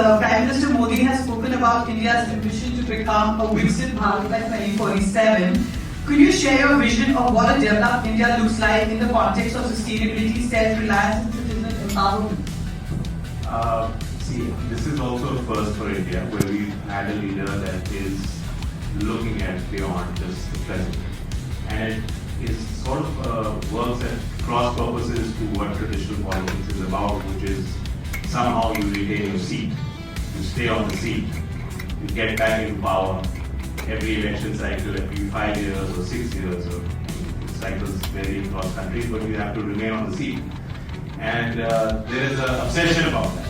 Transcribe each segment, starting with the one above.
Prime Minister Modi has spoken about India's ambition to become a Viksit Bharat by 2047. Could you share your vision of what a developed India looks like in the context of sustainability, self-reliance and citizen empowerment? See, this is also a first for India, where we've had a leader that is looking at beyond just the present. And it is sort of works at cross purposes to what traditional politics is about, which is somehow you retain your seat, you stay on the seat, you get back into power every election cycle, every 5 years or 6 years, or cycles vary across countries, but you have to remain on the seat. And there is an obsession about that.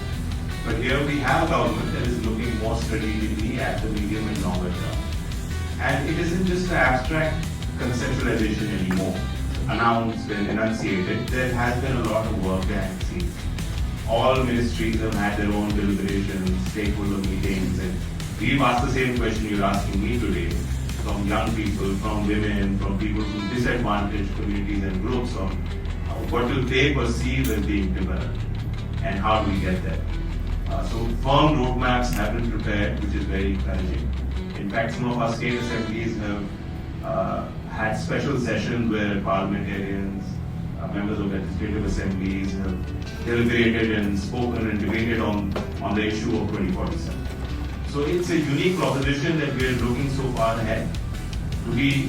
But here we have a government that is looking more strategically at the medium and longer term. And it isn't just an abstract conceptualization anymore, announced and enunciated. There has been a lot of work behind the scenes. All ministries have had their own deliberations, stakeholder meetings, and we've asked the same question you're asking me today, from young people, from women, from people from disadvantaged communities and groups, on what do they perceive as being developed, and how do we get there. So firm roadmaps have been prepared, which is very encouraging. In fact, some of our state assemblies have had special sessions where parliamentarians, members of legislative assemblies have deliberated and spoken and debated on the issue of 2047. So it's a unique proposition that we're looking so far ahead. To be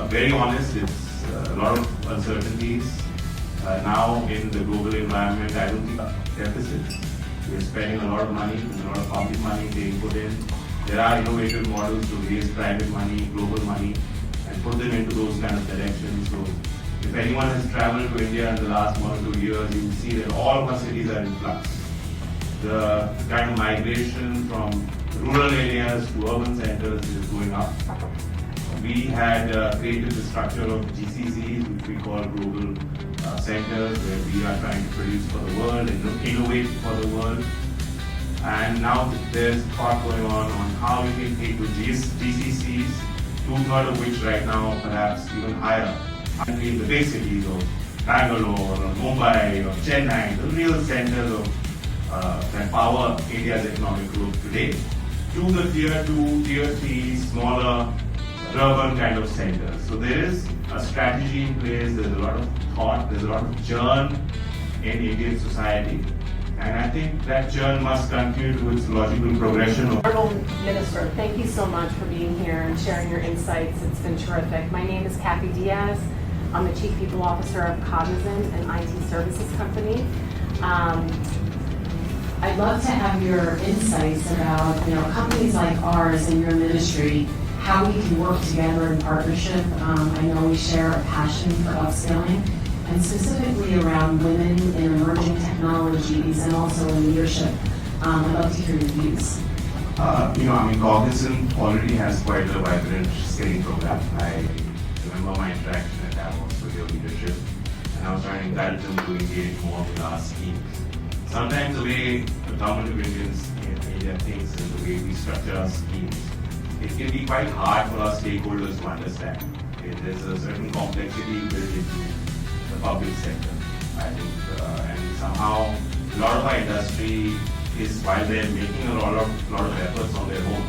very honest, it's a lot of uncertainties. Now in the global environment, I don't think deficits. We're spending a lot of money, there's a lot of public money being put in. There are innovative models to raise private money, global money, and put them into those kind of directions. So if anyone has traveled to India in the last 1 or 2 years, you will see that all of our cities are in flux. The kind of migration from rural areas to urban centers is going up. We had created the structure of GCCs, which we call global centers, where we are trying to produce for the world and innovate for the world. And now there's thought going on how you can take the GCCs, 2/3 of which right now perhaps even higher, in the big cities of Bangalore or Mumbai or Chennai, the real centers of that power India's economic growth today, to the tier 2, tier 3, smaller urban kind of centers. So there is a strategy in place, there's a lot of thought, there's a lot of churn in Indian society, and I think that churn must continue to its logical progression. Honorable Minister, thank you so much for being here and sharing your insights. It's been terrific. My name is Kathy Diaz. I'm the Chief People Officer of Cognizant, an IT services company. I'd love to have your insights about, companies like ours and your ministry, how we can work together in partnership. I know we share a passion for upskilling, and specifically around women in emerging technologies and also in leadership. I'd love to hear your views. Cognizant already has quite a vibrant skilling program. I remember my interaction at Davos with your leadership, and I was trying to encourage them to engage more with our schemes. Sometimes the way the government of India thinks and the way we structure our schemes, it can be quite hard for our stakeholders to understand. There's a certain complexity built into the public sector, I think, and somehow a lot of our industry is, while they're making a lot of efforts on their own,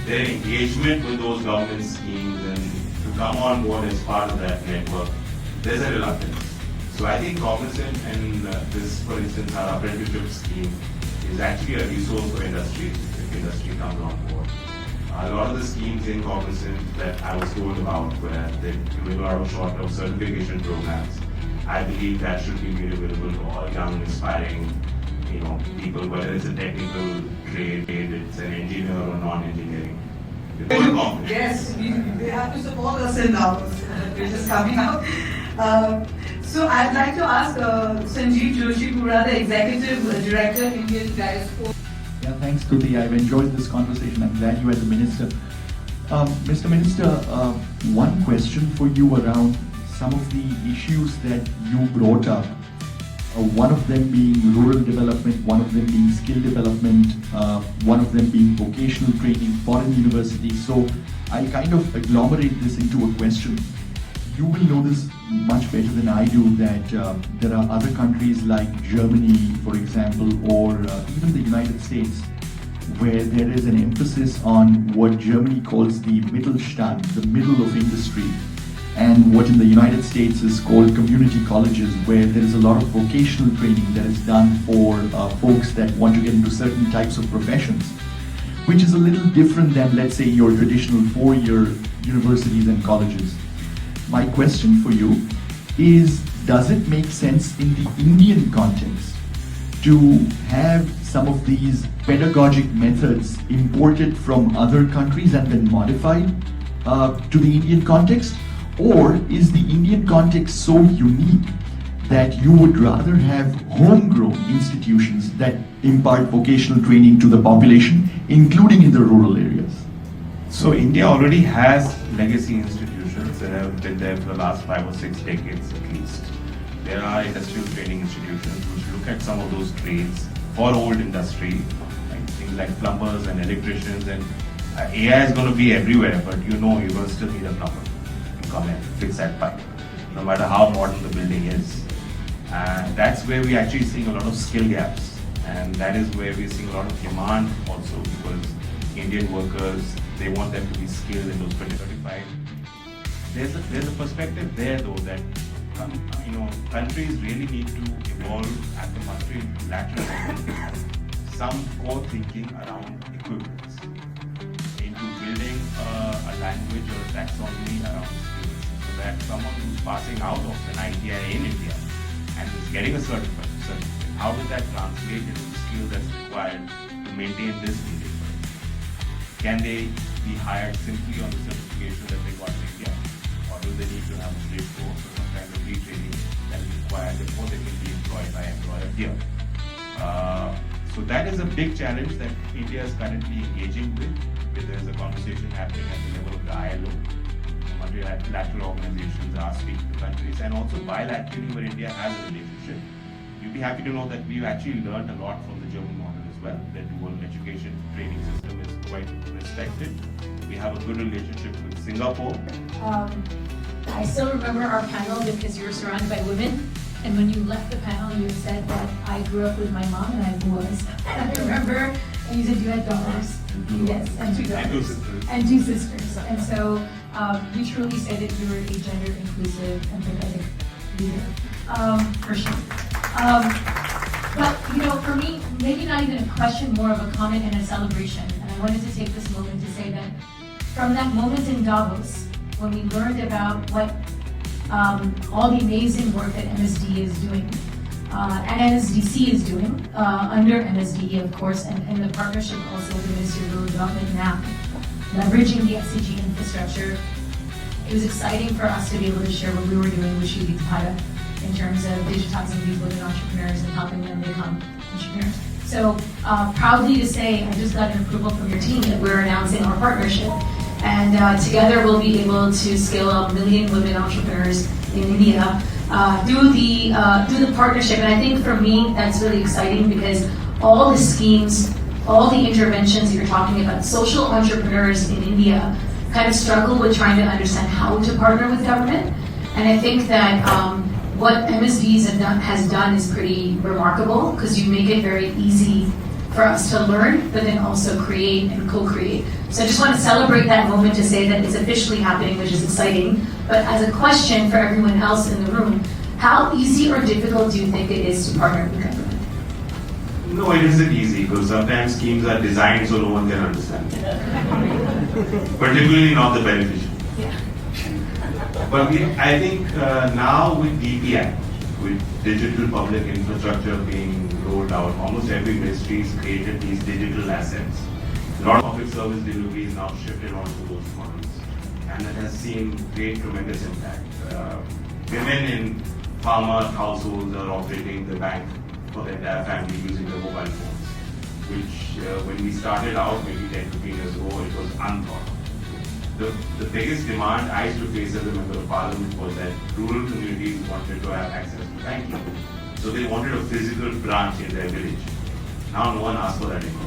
their engagement with those government schemes and to come on board as part of that network, there's a reluctance. So I think Cognizant and this, for instance, our apprenticeship scheme is actually a resource for industry if industry comes on board. A lot of the schemes in Cognizant that I was told about, where they're doing a lot of short-term certification programs, I believe that should be made available to all young, aspiring, people, whether it's a technical trade, it's an engineer or non-engineering. Yes, they have to support us in Davos, which is coming up. So I'd like to ask Sanjeev Joshipura, the Executive Director, Indian Diaspora. Yeah, thanks, Tuti. I've enjoyed this conversation. I'm glad you are the Minister. Mr. Minister, one question for you around some of the issues that you brought up. One of them being rural development, one of them being skill development, one of them being vocational training, foreign universities. So I'll kind of agglomerate this into a question. You will know this much better than I do, that there are other countries like Germany, for example, or even the United States, where there is an emphasis on what Germany calls the Mittelstand, the middle of industry, and what in the United States is called community colleges, where there is a lot of vocational training that is done for folks that want to get into certain types of professions, which is a little different than, let's say, your traditional four-year universities and colleges. My question for you is, does it make sense in the Indian context to have some of these pedagogic methods imported from other countries and then modified to the Indian context? Or is the Indian context so unique that you would rather have homegrown institutions that impart vocational training to the population, including in the rural areas? So India already has legacy institutions that have been there for the last 5 or 6 decades at least. There are industrial training institutions which look at some of those trades for old industry, like things like plumbers and electricians, and AI is going to be everywhere, but you're going to still need a plumber to come and fix that pipe, no matter how modern the building is. And that's where we're actually seeing a lot of skill gaps, and that is where we're seeing a lot of demand also, because Indian workers, they want them to be skilled in those particular. There's a perspective there though that countries really need to evolve at the multilateral level some core thinking around equivalence, into building a language or a taxonomy around skills, so that someone who's passing out of an ITI in India and is getting a certificate, how does that translate into the skill that's required to maintain this Indian? Can they be hired simply on the certification that they got in India, or do they need to have a great course or some kind of retraining that is required before they can be employed by an employer here? So that is a big challenge that India is currently engaging with. There is a conversation happening at the level of the ILO. Multilateral organizations are speaking to countries, and also bilaterally where India has a relationship. You'll be happy to know that we've actually learned a lot from the German model as well. The dual education training system is quite respected. We have a good relationship with Singapore. I still remember our panel because you were surrounded by women. And when you left the panel, you said that I grew up with my mom and I was. I remember, and you said you had daughters. Yes, and 2 daughters. And 2 sisters. And 2 sisters. And so you truly say that you were a gender inclusive and empathetic leader, for sure. But for me, maybe not even a question, more of a comment and a celebration. And I wanted to take this moment to say that from that moment in Davos, when we learned about what all the amazing work that MSD is doing, and NSDC is doing, under MSD, of course, and the partnership also with the Ministry of Rural Development now, leveraging the SDG infrastructure. It was exciting for us to be able to share what we were doing with Shri Bhara in terms of digitizing these women entrepreneurs and helping them become entrepreneurs. So proudly to say, I just got an approval from your team that we're announcing our partnership. And together we'll be able to scale up 1 million women entrepreneurs in India through the partnership. And I think for me, that's really exciting because all the schemes, all the interventions that you're talking about, social entrepreneurs in India kind of struggle with trying to understand how to partner with government. And I think that what MSD has done is pretty remarkable because you make it very easy for us to learn, but then also create and co-create. So I just want to celebrate that moment to say that it's officially happening, which is exciting. But as a question for everyone else in the room, how easy or difficult do you think it is to partner with government? No, it isn't easy because sometimes schemes are designed so no one can understand. Particularly not the beneficiary. Yeah. But I think now with DPI, with digital public infrastructure being rolled out, almost every ministry has created these digital assets. A lot of public service delivery is now shifted onto those models, and it has seen tremendous impact. Women in farmer households are operating the bank for their entire family using their mobile phones, which when we started out maybe 10, 15 years ago, it was unthought of. The biggest demand I used to face as a member of parliament was that rural communities wanted to have access to banking. So they wanted a physical branch in their village. Now no one asks for that anymore.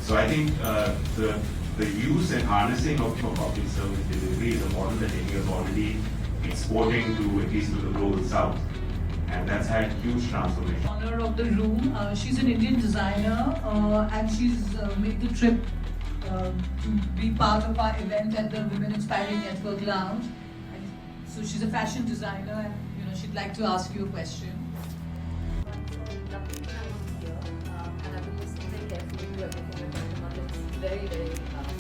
So I think the use and harnessing of public service delivery is a model that India is already exporting to, at least to the global south. And that's had huge transformation. Owner of the room. She's an Indian designer and she's made the trip to be part of our event at the Women Inspiring Network Lounge. And so she's a fashion designer and she'd like to ask you a question. Very, very exciting.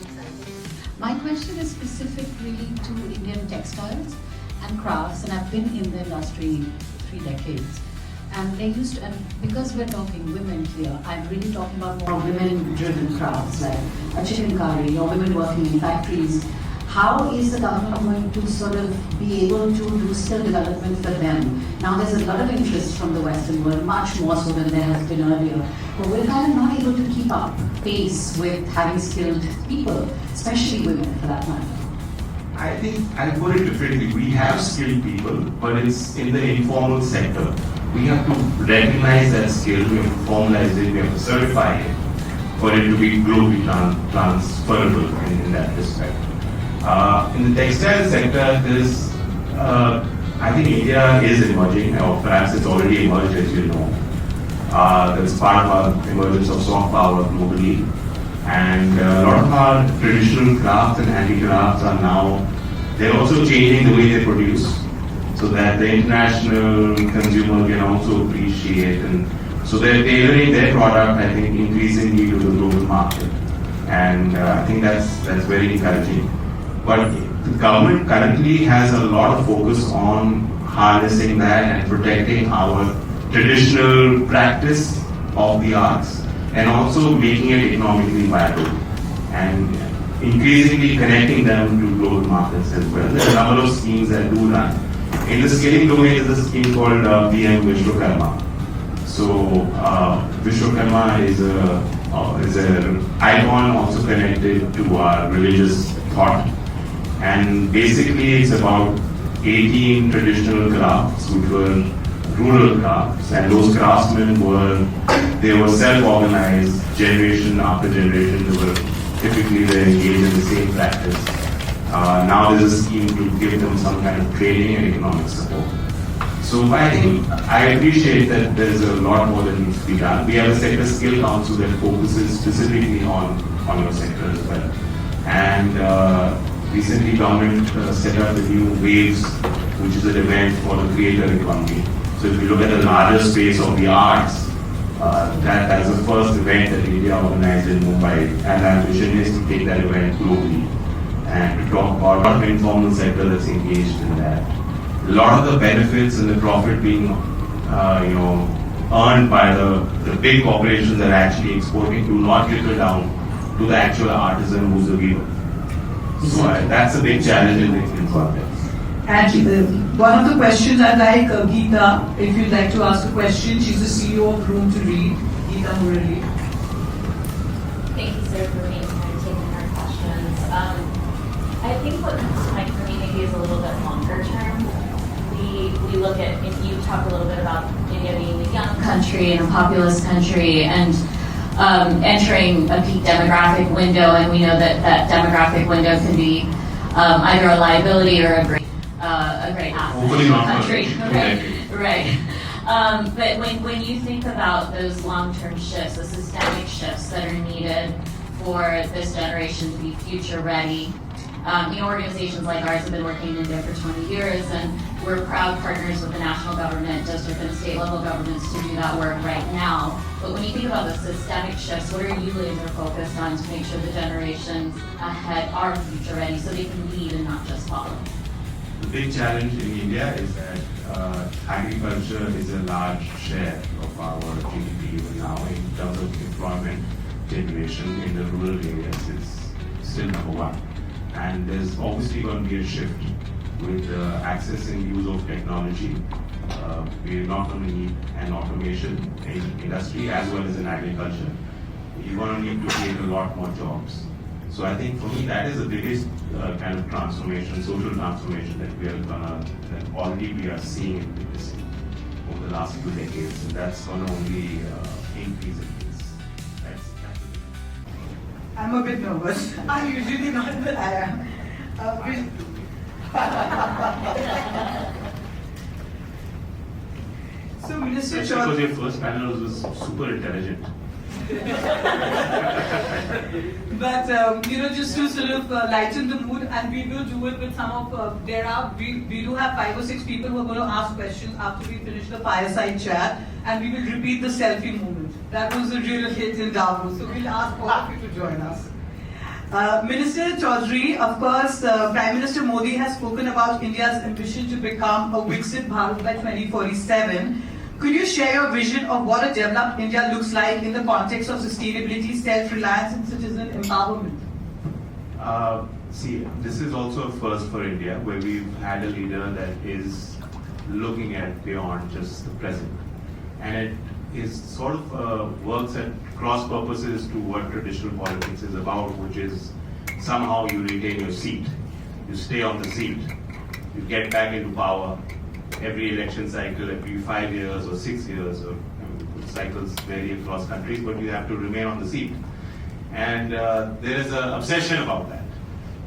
My question is specific really to Indian textiles and crafts, and I've been in the industry 3 decades. And they used to, and because we're talking women here, I'm really talking about more women-driven crafts like a chicken curry or women working in factories. How is the government going to sort of be able to do skill development for them? Now there's a lot of interest from the Western world, much more so than there has been earlier. But we're kind of not able to keep up pace with having skilled people, especially women for that matter. I think I'll put it differently. We have skilled people, but it's in the informal sector. We have to recognize that skill, we have to formalize it, we have to certify it for it to be globally transferable in that respect. In the textile sector, there's, I think India is emerging, or perhaps it's already emerged, as you know. That's part of our emergence of soft power globally. And a lot of our traditional crafts and handicrafts are now, they're also changing the way they produce so that the international consumer can also appreciate. And so they're tailoring their product, I think, increasingly to the global market. And I think that's very encouraging. But the government currently has a lot of focus on harnessing that and protecting our traditional practice of the arts and also making it economically viable and increasingly connecting them to global markets as well. There are a number of schemes that do that. In the skilling domain, there's a scheme called PM Vishwakarma. So Vishwakarma is an icon also connected to our religious thought. And basically it's about 18 traditional crafts which were rural crafts, and those craftsmen were self-organized generation after generation. They were typically engaged in the same practice. Now there's a scheme to give them some kind of training and economic support. So I think I appreciate that there is a lot more that needs to be done. We have a sector skill council that focuses specifically on your sector as well. And recently government set up the new Waves, which is an event for the creator economy. So if you look at the larger space of the arts, that's the first event that India organized in Mumbai, and our vision is to take that event globally and to talk about the informal sector that's engaged in that. A lot of the benefits and the profit being earned by the big corporations that are actually exporting do not trickle down to the actual artisan who's the weaver. So that's a big challenge in the Indian context. And one of the questions I'd like Geeta, if you'd like to ask a question. She's the CEO of Room to Read. Geeta Murali. Thank you, sir, for taking our questions. I think what comes to mind for me maybe is a little bit longer term. We look at, if you talk a little bit about India being a young country and a populous country and entering a peak demographic window, and we know that demographic window can be either a liability or a great asset in the country. Right. But when you think about those long-term shifts, the systemic shifts that are needed for this generation to be future ready, organizations like ours have been working in India for 20 years, and we're proud partners with the national government, district and state level governments to do that work right now. But when you think about the systemic shifts, what are you laser focused on to make sure the generations ahead are future ready so they can lead and not just follow? The big challenge in India is that agriculture is a large share of our GDP even now in terms of employment generation in the rural areas. It's still number one. And there's obviously going to be a shift with access and use of technology. We're not going to need an automation in industry as well as in agriculture. You're going to need to create a lot more jobs. So I think for me that is the biggest kind of transformation, social transformation that that already we are seeing and witnessing over the last few decades, and that's going to only increase in pace. That's I'm a bit nervous. I'm usually not, but I am. So, Minister Especially because Chaudhary, your first panel was super intelligent. but just to sort of lighten the mood, and we will do it with some of we do have 5 or 6 people who are going to ask questions after we finish the fireside chat, and we will repeat the selfie moment. That was a real hit in Davos, so we'll ask all of you to join us. Minister Chaudhary, of course, Prime Minister Modi has spoken about India's ambition to become a Viksit Bharat by 2047. Could you share your vision of what a developed India looks like in the context of sustainability, self-reliance and citizen empowerment? See, this is also a first for India, where we've had a leader that is looking at beyond just the present. And it is sort of works at cross purposes to what traditional politics is about, which is somehow you retain your seat. You stay on the seat. You get back into power. Every election cycle, every 5 years or 6 years, or cycles vary across countries, but you have to remain on the seat. And there is an obsession about that.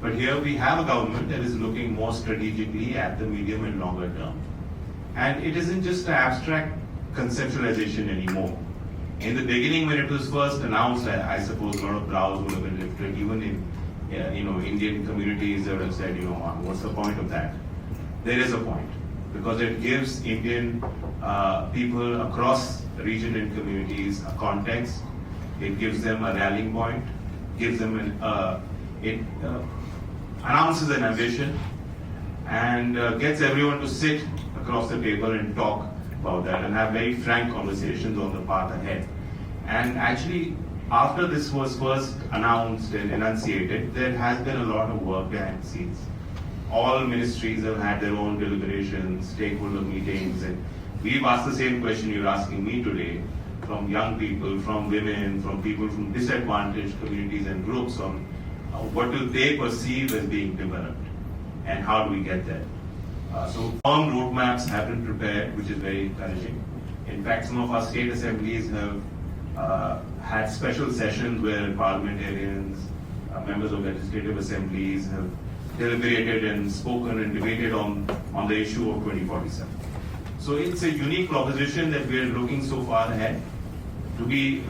But here we have a government that is looking more strategically at the medium and longer term. And it isn't just an abstract conceptualization anymore. In the beginning, when it was first announced, I suppose a lot of brows would have been lifted, even in Indian communities. They would have said, what's the point of that? There is a point, because it gives Indian people across region and communities a context. It gives them a rallying point, gives them it announces an ambition, and gets everyone to sit across the table and talk about that and have very frank conversations on the path ahead. And actually, after this was first announced and enunciated, there has been a lot of work behind the scenes. All ministries have had their own deliberations, stakeholder meetings, and we've asked the same question you're asking me today, from young people, from women, from people from disadvantaged communities and groups, on what do they perceive as being developed and how do we get there. So firm roadmaps have been prepared, which is very encouraging. In fact, some of our state assemblies have had special sessions where parliamentarians, members of legislative assemblies have deliberated and spoken and debated on the issue of 2047. So it's a unique proposition that we're looking so far ahead. To be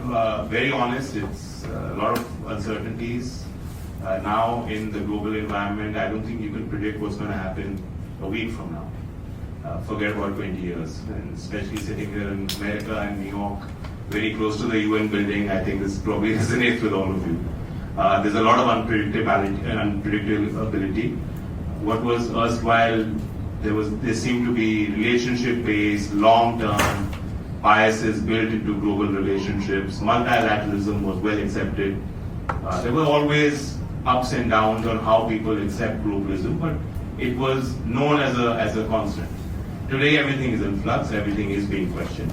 very honest, it's a lot of uncertainties. Now in the global environment, I don't think you can predict what's going to happen a week from now. Forget about 20 years. And especially sitting here in America and New York, very close to the UN building, I think this probably resonates with all of you. There's a lot of unpredictability. What was erstwhile, there seemed to be relationship-based, long-term biases built into global relationships. Multilateralism was well accepted. There were always ups and downs on how people accept globalism, but it was known as a constant. Today, everything is in flux, everything is being questioned.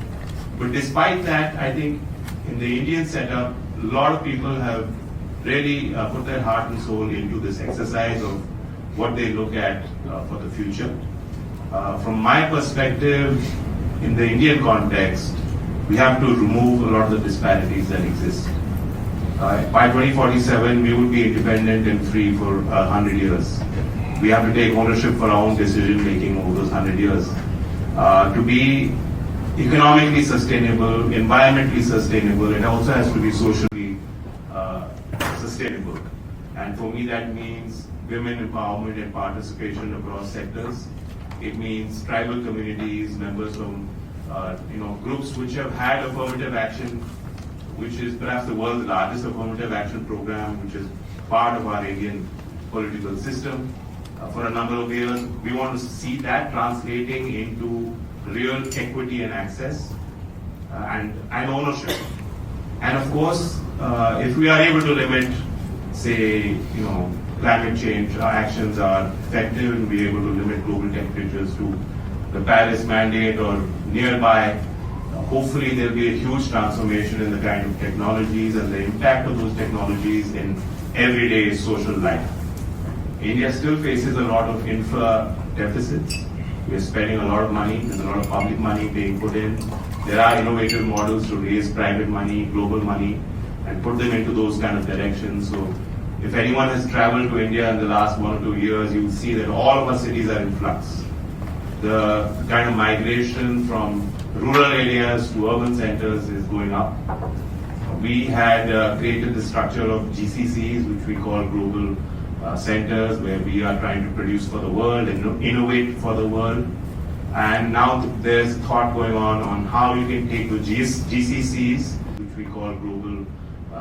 But despite that, I think in the Indian setup, a lot of people have really put their heart and soul into this exercise of what they look at for the future. From my perspective, in the Indian context, we have to remove a lot of the disparities that exist. By 2047, we will be independent and free for 100 years. We have to take ownership for our own decision making over those 100 years. To be economically sustainable, environmentally sustainable, it also has to be socially sustainable. And for me, that means women empowerment and participation across sectors. It means tribal communities, members from groups which have had affirmative action, which is perhaps the world's largest affirmative action program, which is part of our Indian political system. For a number of years, we want to see that translating into real equity and access and ownership. And of course, if we are able to limit, say, climate change, our actions are effective and we're able to limit global temperatures to the Paris mandate or nearby, hopefully there'll be a huge transformation in the kind of technologies and the impact of those technologies in everyday social life. India still faces a lot of infra deficits. We're spending a lot of money, there's a lot of public money being put in. There are innovative models to raise private money, global money, and put them into those kind of directions. So if anyone has traveled to India in the last 1 or 2 years, you will see that all of our cities are in flux. the kind of migration from rural areas to urban centers is going up. We had created the structure of GCCs, which we call global centers, where we are trying to produce for the world and innovate for the world. And now there's thought going on how you can take the GCCs, which we call global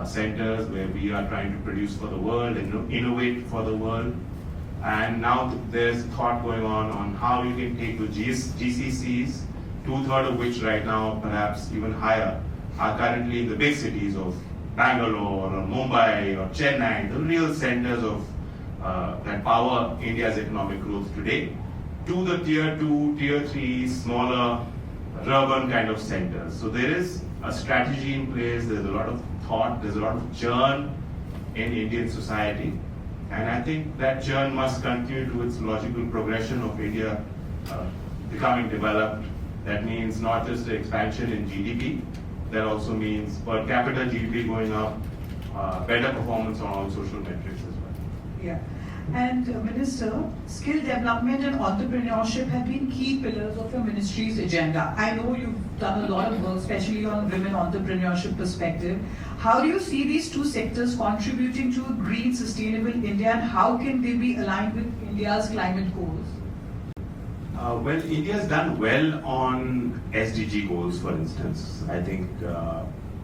centers, where we are trying to produce for the world and innovate for the world. And now there's thought going on how you can take the GCCs, 2/3 of which right now, perhaps even higher, are currently in the big cities of Bangalore or Mumbai or Chennai, the real centers of that power India's economic growth today, to the tier 2, tier 3, smaller, urban kind of centers. So there is a strategy in place, there's a lot of thought, there's a lot of churn in Indian society. And I think that churn must continue to its logical progression of India becoming developed. That means not just the expansion in GDP, that also means per capita GDP going up, better performance on all social metrics as well. Yeah. And Minister, skill development and entrepreneurship have been key pillars of your ministry's agenda. I know you've done a lot of work, especially on women entrepreneurship perspective. How do you see these two sectors contributing to a green, sustainable India, and how can they be aligned with India's climate goals? Well, India's done well on SDG goals, for instance. I think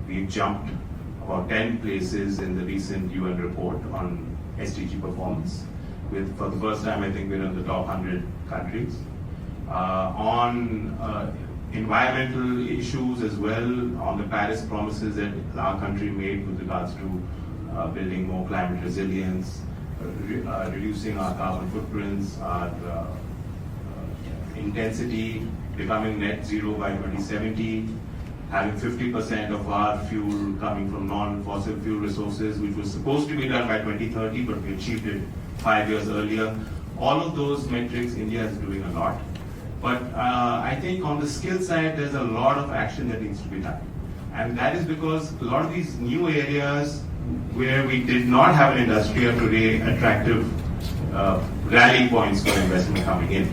we've jumped about 10 places in the recent UN report on SDG performance. For the first time, I think we're in the top 100 countries. On environmental issues as well, on the Paris promises that our country made with regards to building more climate resilience, reducing our carbon footprints, our intensity, becoming net zero by 2070, having 50% of our fuel coming from non-fossil fuel resources, which was supposed to be done by 2030, but we achieved it 5 years earlier. All of those metrics, India is doing a lot. But I think on the skill side, there's a lot of action that needs to be done. And that is because a lot of these new areas where we did not have an industry are today attractive rally points for investment coming in.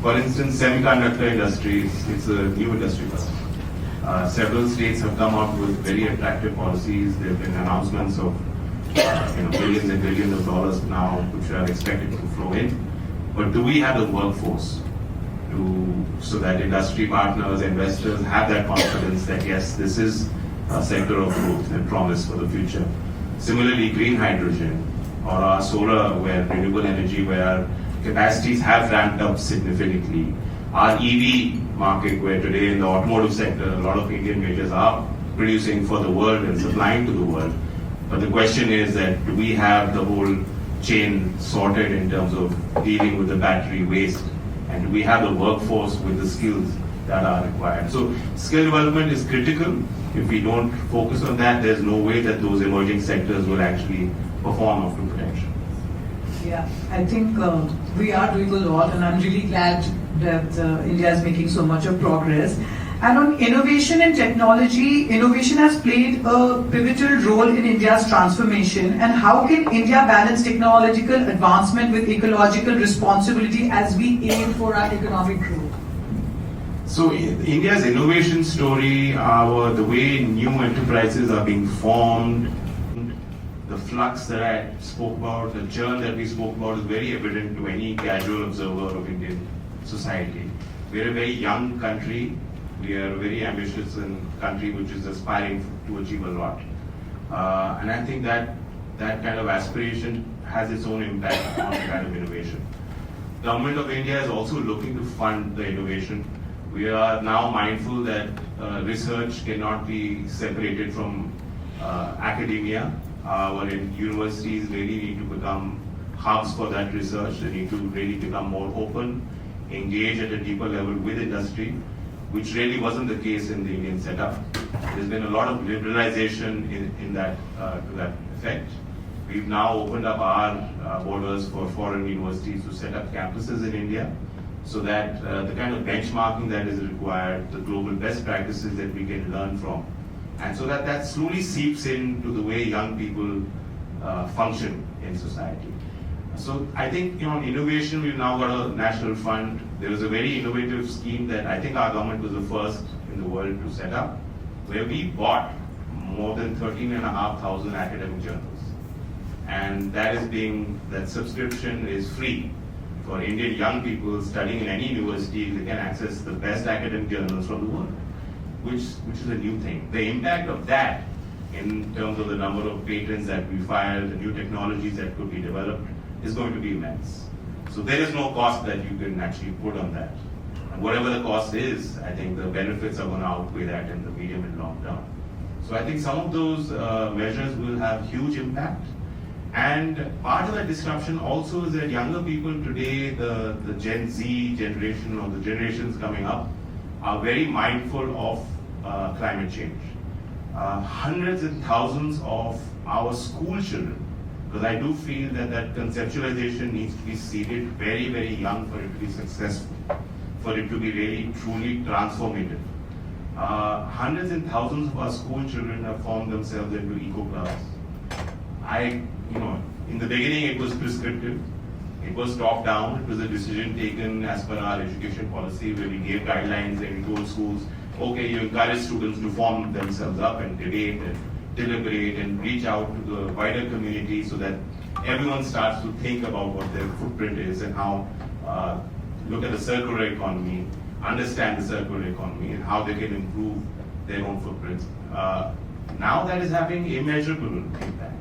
For instance, semiconductor industries, it's a new industry for us. Several states have come out with very attractive policies. There have been announcements of billions and billions of dollars now, which are expected to flow in. But do we have the workforce so that industry partners, investors have that confidence that yes, this is a sector of growth and promise for the future? Similarly, green hydrogen or our solar, where renewable energy, where our capacities have ramped up significantly. Our EV market, where today in the automotive sector, a lot of Indian majors are producing for the world and supplying to the world. But the question is that do we have the whole chain sorted in terms of dealing with the battery waste? And do we have the workforce with the skills that are required? So skill development is critical. If we don't focus on that, there's no way that those emerging sectors will actually perform up to potential. Yeah, I think we are doing a lot, and I'm really glad that India is making so much of progress. And on innovation and technology, innovation has played a pivotal role in India's transformation. And how can India balance technological advancement with ecological responsibility as we aim for our economic growth? So India's innovation story, the way new enterprises are being formed, the flux that I spoke about, the churn that we spoke about is very evident to any casual observer of Indian society. We're a very young country. We are a very ambitious country which is aspiring to achieve a lot. And I think that kind of aspiration has its own impact on the kind of innovation. Government of India is also looking to fund the innovation. We are now mindful that research cannot be separated from academia. Our universities really need to become hubs for that research. They need to really become more open, engage at a deeper level with industry, which really wasn't the case in the Indian setup. There's been a lot of liberalization in that to that effect. We've now opened up our borders for foreign universities to set up campuses in India, so that the kind of benchmarking that is required, the global best practices that we can learn from, and so that slowly seeps into the way young people function in society. So I think, on innovation, we've now got a national fund. There was a very innovative scheme that I think our government was the first in the world to set up, where we bought more than 13,500 academic journals. And that subscription is free for Indian young people studying in any university. They can access the best academic journals from the world, which is a new thing. The impact of that in terms of the number of patents that we filed, the new technologies that could be developed, is going to be immense. So there is no cost that you can actually put on that. And whatever the cost is, I think the benefits are going to outweigh that in the medium and long term. So I think some of those measures will have huge impact. And part of that disruption also is that younger people today, the Gen Z generation or the generations coming up, are very mindful of climate change. Hundreds and thousands of our school children, because I do feel that conceptualization needs to be seeded very, very young for it to be successful, for it to be really, truly transformative. Hundreds and thousands of our school children have formed themselves into eco clubs. In the beginning it was prescriptive, it was top down, it was a decision taken as per our education policy where we gave guidelines and we told schools, okay, you encourage students to form themselves up and debate and deliberate and reach out to the wider community so that everyone starts to think about what their footprint is and how, look at the circular economy, understand the circular economy and how they can improve their own footprints. Now that is having immeasurable impact.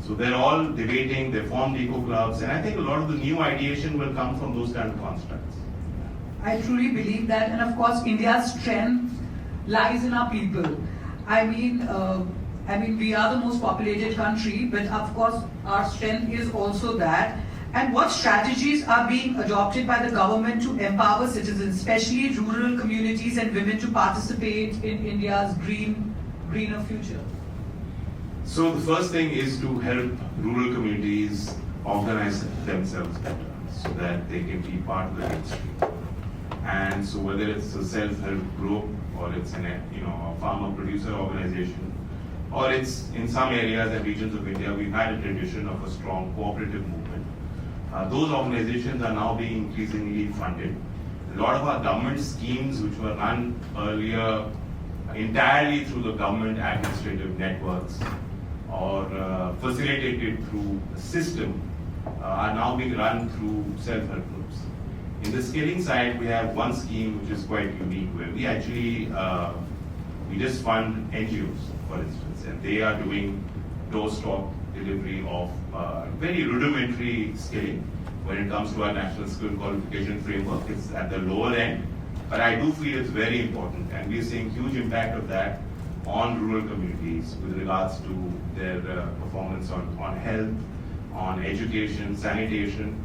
So they're all debating, they formed eco clubs, and I think a lot of the new ideation will come from those kind of constructs. I truly believe that, and of course, India's strength lies in our people. I mean, we are the most populated country, but of course, our strength is also that. And what strategies are being adopted by the government to empower citizens, especially rural communities and women, to participate in India's greener future? So the first thing is to help rural communities organize themselves better so that they can be part of the mainstream. And so whether it's a self-help group or it's a farmer-producer organization, or it's in some areas and regions of India, we've had a tradition of a strong cooperative movement. Those organizations are now being increasingly funded. A lot of our government schemes, which were run earlier entirely through the government administrative networks or facilitated through the system, are now being run through self-help groups. In the scaling side, we have one scheme which is quite unique, where we actually we just fund NGOs, for instance, and they are doing doorstop delivery of very rudimentary scaling. When it comes to our national skill qualification framework, it's at the lower end, but I do feel it's very important, and we're seeing huge impact of that on rural communities with regards to their performance on health, on education, sanitation.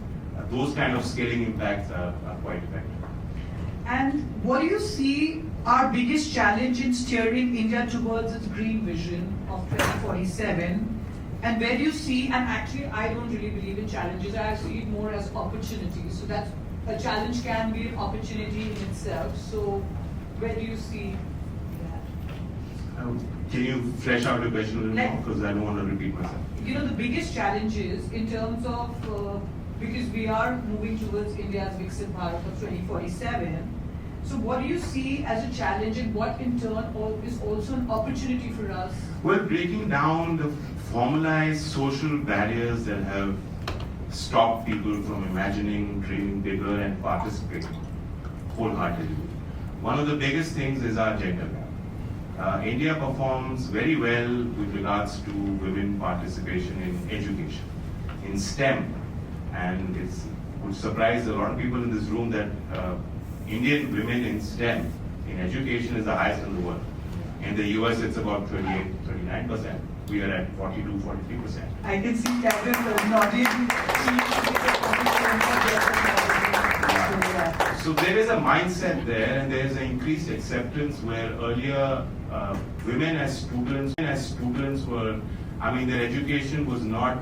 Those kind of scaling impacts are quite effective. And what do you see our biggest challenge in steering India towards its green vision of 2047? And where do you see, and actually I don't really believe in challenges, I see it more as opportunities. So that a challenge can be an opportunity in itself. So where do you see that? Can you flesh out your question a little more? Because I don't want to repeat myself. The biggest challenges in terms of, because we are moving towards India's Viksit Bharat of 2047. So what do you see as a challenge, and what in turn is also an opportunity for us? Well, breaking down the formalized social barriers that have stopped people from imagining, dreaming bigger and participating wholeheartedly. One of the biggest things is our gender gap. India performs very well with regards to women participation in education, in STEM. And it would surprise a lot of people in this room that Indian women in STEM, in education, is the highest in the world. In the US, it's about 28-29%. We are at 42-43%. I can see Catherine nodding. So there is a mindset there, and there is an increased acceptance where earlier women as students were, their education was not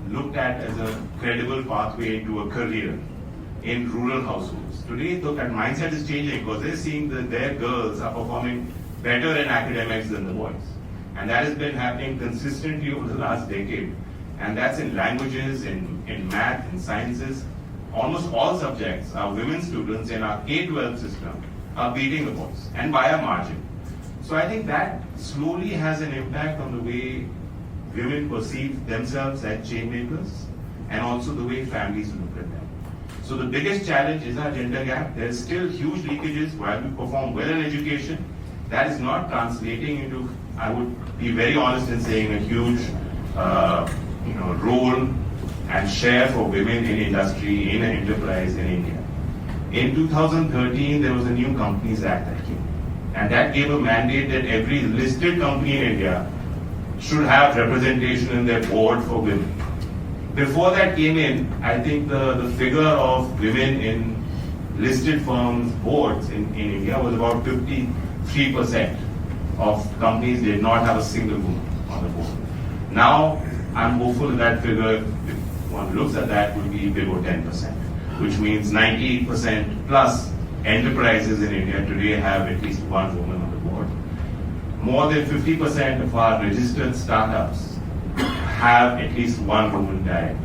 looked at as a credible pathway into a career in rural households. Today, that mindset is changing because they're seeing that their girls are performing better in academics than the boys. And that has been happening consistently over the last decade. And that's in languages, in math, in sciences. Almost all subjects, our women students in our K-12 system are beating the boys, and by a margin. So I think that slowly has an impact on the way women perceive themselves as change makers, and also the way families look at them. So the biggest challenge is our gender gap. There's still huge leakages while we perform well in education. That is not translating into, I would be very honest in saying, a huge role and share for women in industry, in enterprise in India. In 2013, there was a new Companies Act that came. And that gave a mandate that every listed company in India should have representation in their board for women. Before that came in, I think the figure of women in listed firms' boards in India was about 53% of companies did not have a single woman on the board. Now, I'm hopeful that figure, if one looks at that, will be below 10%, which means 90% plus enterprises in India today have at least one woman on the board. More than 50% of our registered startups have at least one woman director.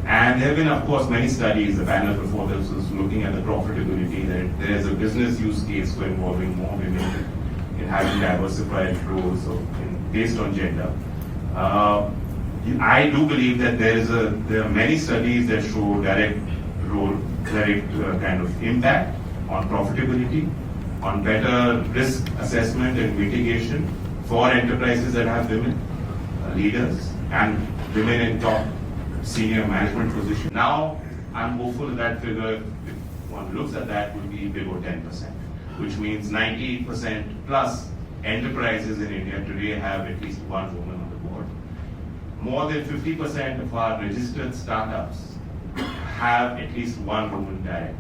And there have been, of course, many studies. The panel before this was looking at the profitability, that there is a business use case for involving more women in having diversified roles based on gender. I do believe that there are many studies that show direct kind of impact on profitability, on better risk assessment and mitigation for enterprises that have women leaders and women in top senior management positions. Now, I'm hopeful that figure, if one looks at that, will be below 10%, which means 90% plus enterprises in India today have at least one woman on the board. More than 50% of our registered startups have at least one woman director.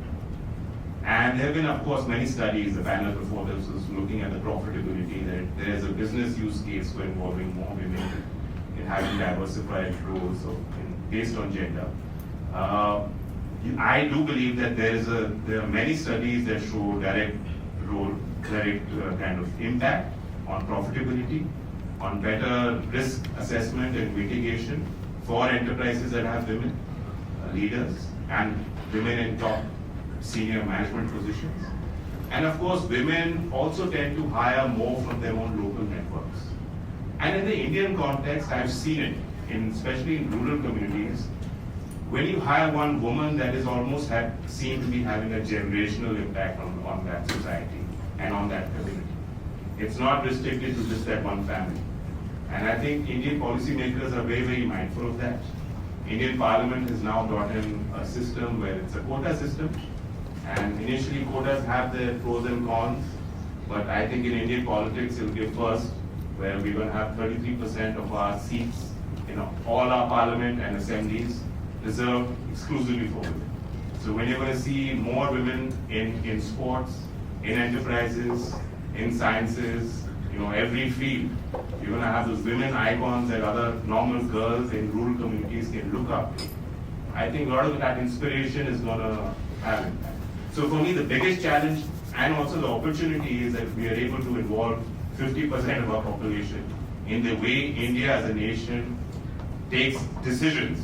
And there have been, of course, many studies. The panel before this was looking at the profitability, that there is a business use case for involving more women in having diversified roles based on gender. I do believe that there are many studies that show direct kind of impact on profitability, on better risk assessment and mitigation for enterprises that have women leaders and women in top senior management positions. And of course, women also tend to hire more from their own local networks. And in the Indian context, I've seen it, especially in rural communities. When you hire one woman, that is almost seen to be having a generational impact on that society and on that community. It's not restricted to just that one family. And I think Indian policymakers are very, very mindful of that. Indian Parliament has now brought in a system where it's a quota system. And initially quotas have their pros and cons, but I think in Indian politics it'll be a first where we're going to have 33% of our seats in all our parliament and assemblies reserved exclusively for women. So when you're going to see more women in sports, in enterprises, in sciences, every field, you're going to have those women icons that other normal girls in rural communities can look up to. I think a lot of that inspiration is going to have impact. So for me, the biggest challenge and also the opportunity is that we are able to involve 50% of our population in the way India as a nation takes decisions.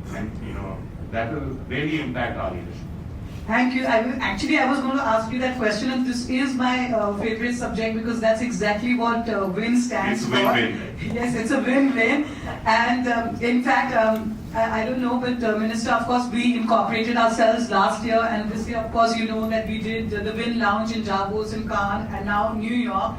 And that will really impact our leadership. Thank you. I was going to ask you that question, and this is my favorite subject because that's exactly what WIN stands for. It's win-win. Yes, it's a win-win. And in fact, I don't know, but Minister, of course, we incorporated ourselves last year, and this year, of course, you know that we did the WIN Lounge in Davos in Cannes, and now New York.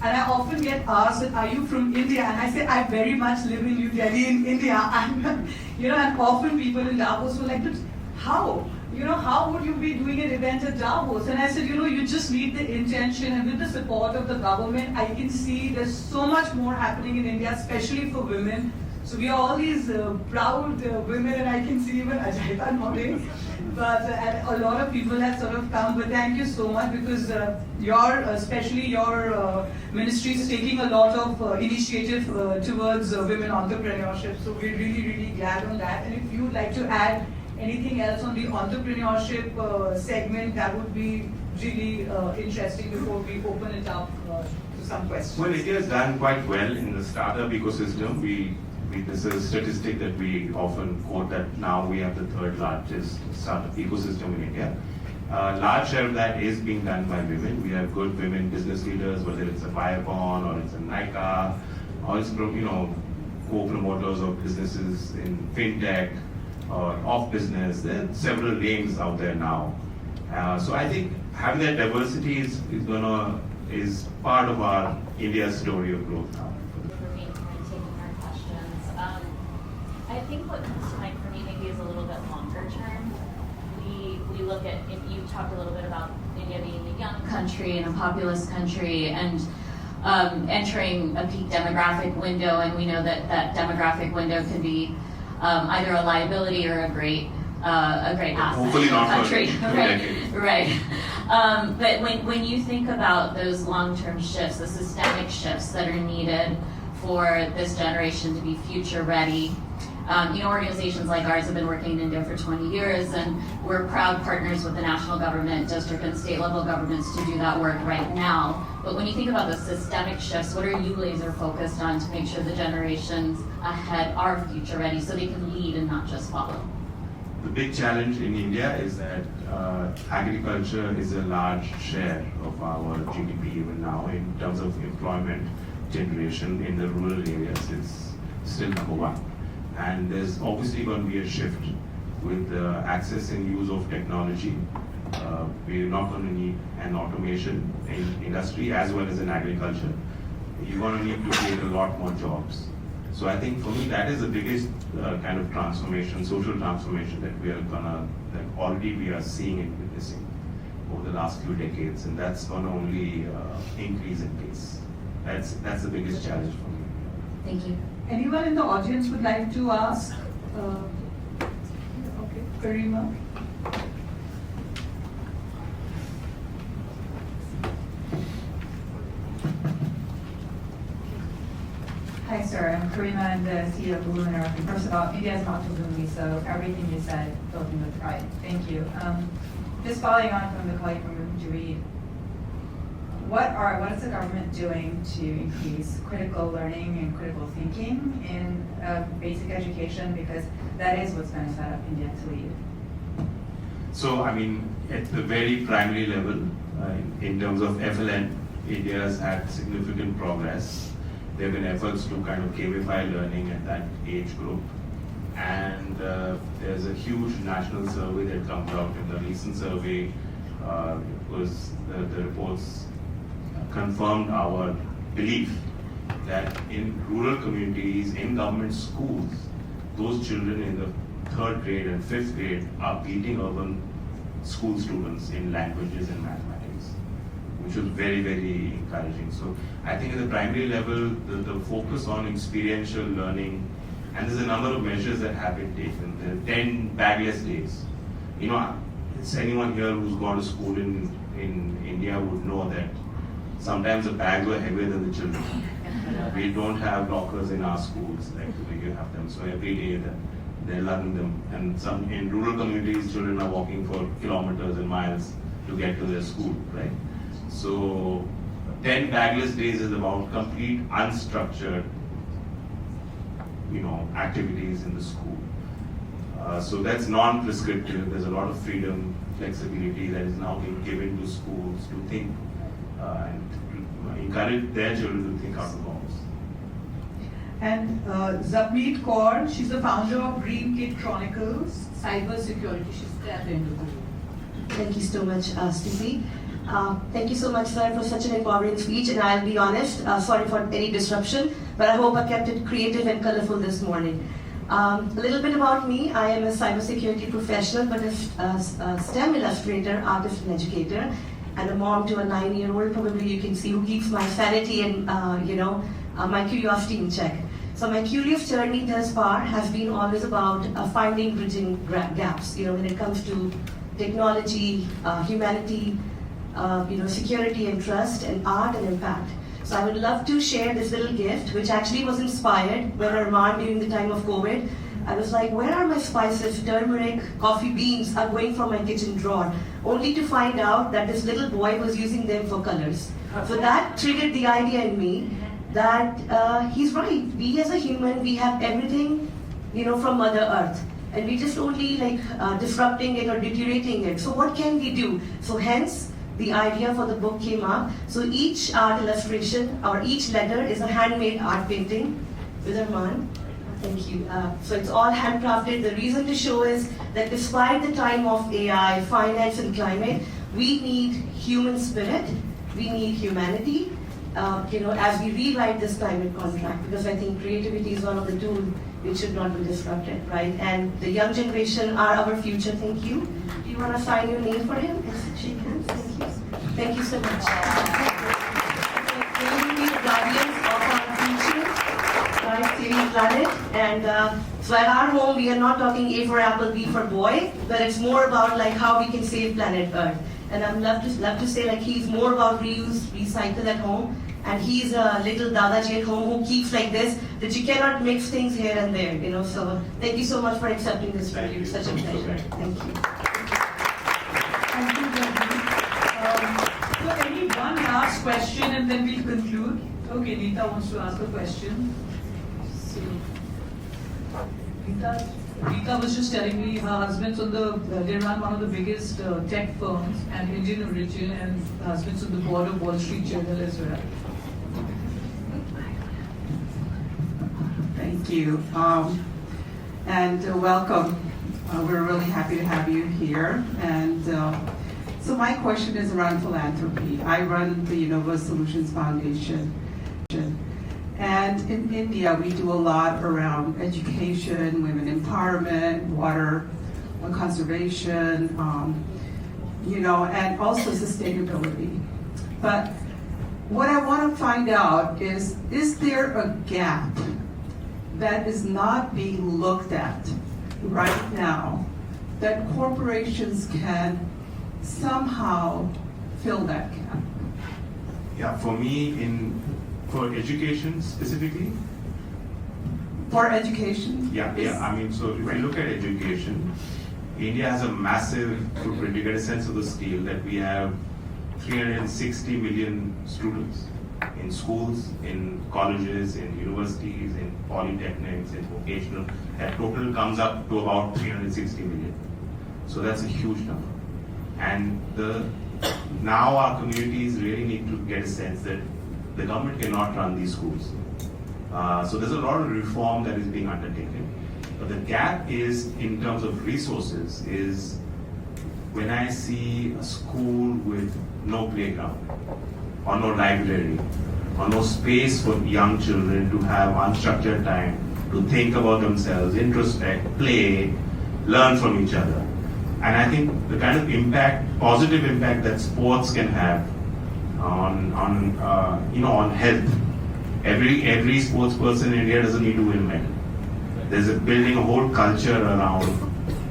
And I often get asked, are you from India? And I say, I very much live in New Delhi in India. And, and often people in Davos were like, but how? How would you be doing an event at Davos? And I said, you just need the intention, and with the support of the government, I can see there's so much more happening in India, especially for women. So we are all these proud women, and I can see even Ajayita nodding. But a lot of people have sort of come. But thank you so much, because especially your ministry is taking a lot of initiative towards women entrepreneurship. So we're really, really glad on that. And if you'd like to add anything else on the entrepreneurship segment, that would be really interesting before we open it up to some questions. Well, India has done quite well in the startup ecosystem. We This is a statistic that we often quote, that now we have the third largest startup ecosystem in India. Large share of that is being done by women. We have good women business leaders, whether it's a Biocon or it's a Nika, or it's co-promoters of businesses in fintech or off business. There are several names out there now. So I think having that diversity is part of our India's story of growth now. For me, taking our questions. I think what comes to mind for me maybe is a little bit longer term. We look at, if you talked a little bit about India being a young country and a populous country and entering a peak demographic window, and we know that that demographic window can be either a liability or a great asset Hopefully to the not country. for Right. But when you think about those long-term shifts, the systemic shifts that are needed for this generation to be future ready, organizations like ours have been working in India for 20 years, and we're proud partners with the national government, district and state level governments to do that work right now. But when you think about the systemic shifts, what are you laser focused on to make sure the generations ahead are future ready so they can lead and not just follow? The big challenge in India is that agriculture is a large share of our GDP even now in terms of employment generation in the rural areas. It's still number one. And there's obviously going to be a shift with the access and use of technology. We're not going to need an automation in industry as well as in agriculture. You're going to need to create a lot more jobs. So I think for me that is the biggest kind of transformation, social transformation that already we are seeing and witnessing over the last few decades, and that's going to only increase in pace. That's the biggest challenge for me. Thank you. Anyone in the audience would like to ask? Okay, Karima. Hi, sir. I'm Karima. I'm the CEO of Ministerof. First of all, India is not to me, so everything you said filled me with pride. Thank you. Just following on from the colleague from Jareed, what is the government doing to increase critical learning and critical thinking in basic education? Because that is what's going to set up India to lead. So, I mean, at the very primary level, in terms of FLN, India has had significant progress. There have been efforts to kind of gamify learning at that age group. And there's a huge national survey that comes out. In the recent survey, the reports confirmed our belief that in rural communities, in government schools, those children in the 3rd grade and 5th grade are beating urban school students in languages and mathematics, which was very, very encouraging. So I think at the primary level, the focus on experiential learning, and there's a number of measures that have been taken. There are 10 bagless days. It's anyone here who's gone to school in India would know that sometimes the bags were heavier than the children. We don't have lockers in our schools like you have them. So every day they're learning them. And in rural communities, children are walking for kilometers and miles to get to their school, right? So 10 bagless days is about complete unstructured, activities in the school. So that's non-prescriptive. There's a lot of freedom, flexibility that is now being given to schools to think and encourage their children to think out of the box. And Zapmeet Kaur, she's the founder of Green Kid Chronicles, Cybersecurity. She's at the end of the room. Thank you so much, Stuti. Thank you so much, sir, for such an empowering speech. And I'll be honest, sorry for any disruption, but I hope I kept it creative and colorful this morning. A little bit about me. I am a cybersecurity professional, but a STEM illustrator, artist, and educator, and a mom to a 9-year-old. Probably you can see who keeps my sanity and my curiosity in check. So my curious journey thus far has been always about finding bridging gaps. When it comes to technology, humanity, security and trust, and art and impact. So I would love to share this little gift, which actually was inspired by Arman during the time of COVID. I was like, where are my spices, turmeric, coffee beans are going from my kitchen drawer, only to find out that this little boy was using them for colors. So that triggered the idea in me, that he's right. We as a human, we have everything, from Mother Earth. And we just only disrupting it or deteriorating it. So what can we do? So hence, the idea for the book came up. So each art illustration or each letter is a handmade art painting with Arman. Thank you. So it's all handcrafted. The reason to show is that despite the time of AI, finance and climate, we need human spirit, we need humanity, as we rewrite this climate contract, because I think creativity is one of the tools which should not be disrupted, right? And the young generation are our future. Thank you. Do you want to sign your name for him? Yes, shake hands. Thank you. Thank you so much. We be the guardians of our future, right? Saving planet. And so at our home, we are not talking A for apple, B for boy, but it's more about how we can save planet Earth. And I'd love to say he's more about reuse, recycle at home. And he's a little Dadaji at home who keeps like this, that you cannot mix things here and there, So thank you so much for accepting this review. Such a pleasure. Thank you. Thank you, Jyoti. So any one last question and then we'll conclude. Okay, Neeta wants to ask a question. So, Rita was just telling me her husband's they run one of the biggest tech firms and Indian origin, and her husband's on the board of Wall Street Journal as well. Thank you. And welcome. We're really happy to have you here. And so my question is around philanthropy. I run the Universe Solutions Foundation. And in India, we do a lot around education, women empowerment, water conservation, and also sustainability. But what I want to find out is there a gap that is not being looked at right now that corporations can somehow fill that gap? Yeah, for me, for education specifically? For education? Yeah. I mean, so if you look at education, India has a massive footprint. You get a sense of the scale that we have 360 million students in schools, in colleges, in universities, in polytechnics, in vocational. That total comes up to about 360 million. So that's a huge number. And now our communities really need to get a sense that the government cannot run these schools. So there's a lot of reform that is being undertaken. But the gap is, in terms of resources, is when I see a school with no playground, or no library, or no space for young children to have unstructured time to think about themselves, introspect, play, learn from each other. And I think the kind of positive impact that sports can have on health. Every sports person in India doesn't need to win a medal. There's building a whole culture around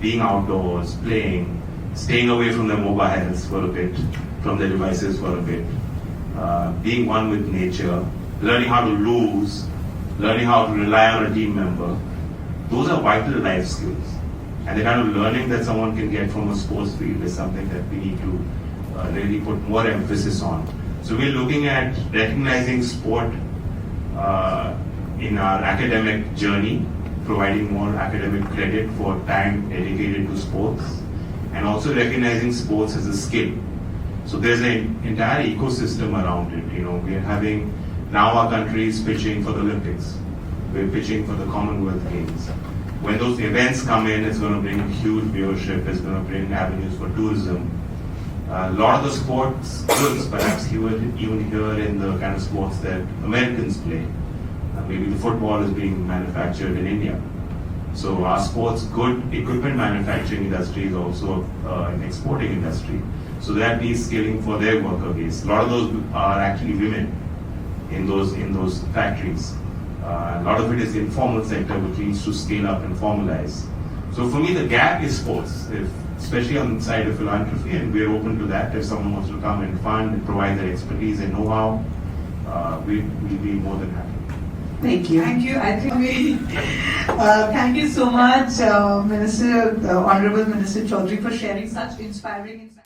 being outdoors, playing, staying away from their mobiles for a bit, from their devices for a bit, being one with nature, learning how to lose, learning how to rely on a team member. Those are vital life skills. And the kind of learning that someone can get from a sports field is something that we need to really put more emphasis on. So we're looking at recognizing sport in our academic journey, providing more academic credit for time dedicated to sports, and also recognizing sports as a skill. So there's an entire ecosystem around it. We're having, now our country is pitching for the Olympics. We're pitching for the Commonwealth Games. When those events come in, it's going to bring huge viewership, it's going to bring avenues for tourism. A lot of the sports schools, perhaps even here in the kind of sports that Americans play. Maybe the football is being manufactured in India. So our sports good equipment manufacturing industry is also an exporting industry. So that needs skilling for their worker base. A lot of those are actually women in those factories. A lot of it is the informal sector, which needs to scale up and formalize. So for me, the gap is sports, especially on the side of philanthropy, and we're open to that. If someone wants to come and fund and provide their expertise and know-how, we'll be more than happy. Thank you. Thank you. I think thank you so much, Honorable Minister Chaudhary, for sharing such inspiring insights.